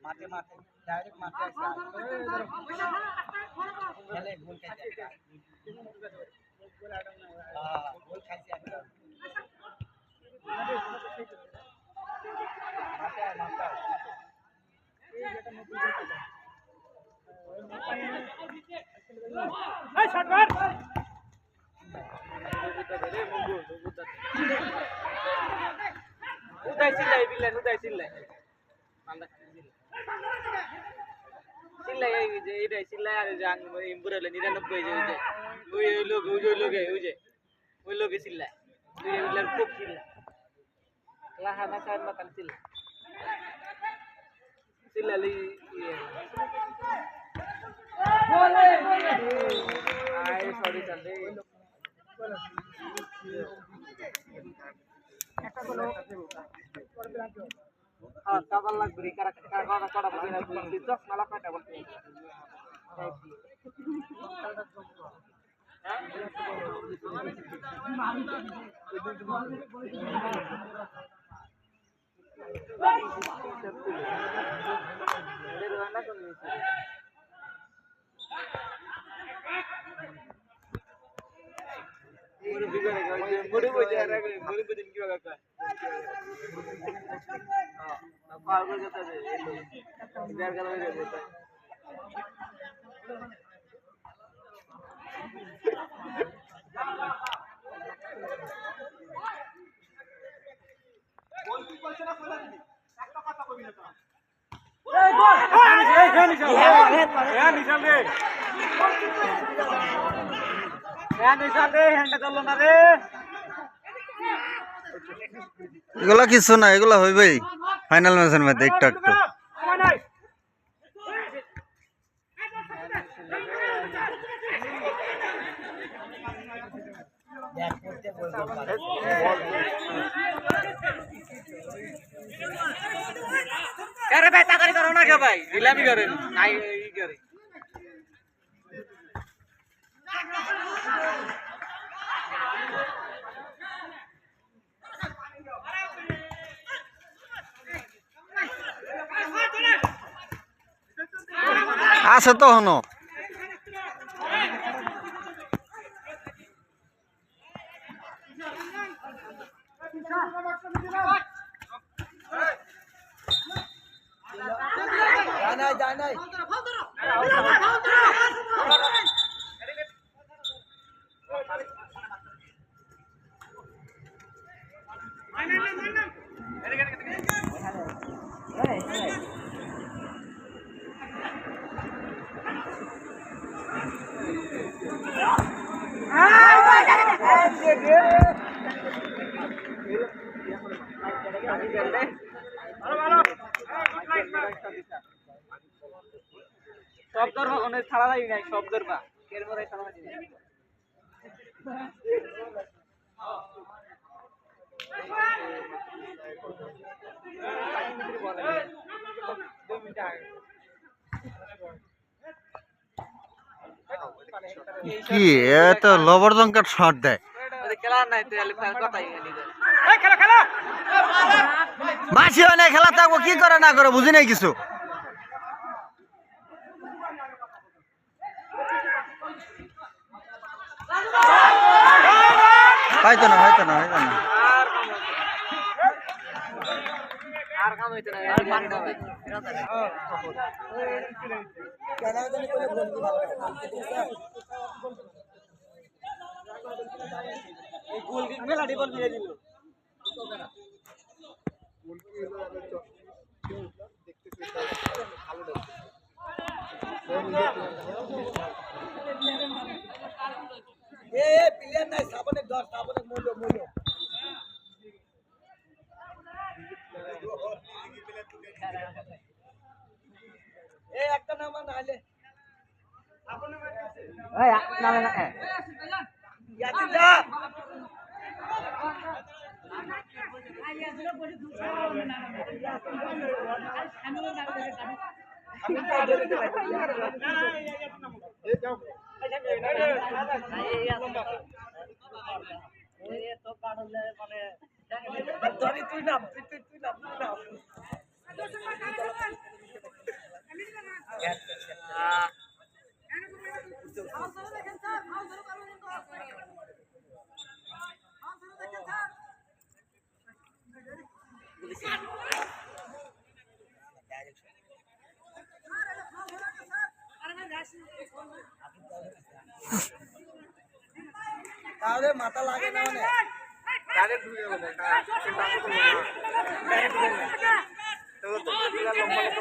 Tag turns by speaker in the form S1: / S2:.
S1: माथे माथे डायरेक्ट माथे खेले गोल खाइছে गोल खाइছে माथे माथे এই যেটা নতুন এই শট মার উদাই চিল্লাই বিল্লাহ উদাই চিল্লাই মালদা চিল্লাই এই যে এইটাই চিল্লাই আর জান ইমপুরালে 99 যে ওই লোকে চিল্লাই ওই বিল্লাহ খুব চিল্লাই লাহানা চার মাথান চিল্লাই চিল্লালি বলে আই সরি চলে একটা বলো কাবার লাগবে কারা কারা কারা বলে দিছো মালা কাটা বলতে मुड़ी बजे आ रहा है मुड़ी बजे क्यों लगा है हां पागल जाता है इधर का लग जाता है বল কি কইছ না ফেলা দিবি একটা কথা কইবি না তো এই বল এই নিশাল রে
S2: এগুলা কিছু না এগুলা হইবেই ফাইনাল ম্যাচের মধ্যে একটু একটু
S1: अरे भाई ताकरी करो ना क्या भाई ढीलामी करें नहीं ये करें
S2: আছে তো হনো
S1: जाना শব্দর অনেক ছাড়া যায় নাই শব্দর বা এর পরে ছাড়া যায়
S2: কি এত লবরদঙ্কার শট দেয়
S1: খেলা নাই তাহলে কথাই এই খেলা খেলা
S2: মাসি হয় না খেলা থাকবো কি করে না করে বুঝি নাই কিছু হয়তো না হয়তো না হয়তো না
S1: আর কাম হইতো না আর পানি দাও কেন জানি কোলে বল দি ভালো এই গোল কিক মেলাটি বল দিয়ে দিল গোল কি হলো দেখতে ভালো দেখতে এ প্লেয়ার নাই সাবনে 10 সাবনে মূল্য মূল্য এ একটা নাম না আইলে সাবনে মারতেছে
S2: তাহলে মাথা লাগে না মানে
S1: ডাইরেক্ট ঢুকে গেল তো লম্বা লম্বা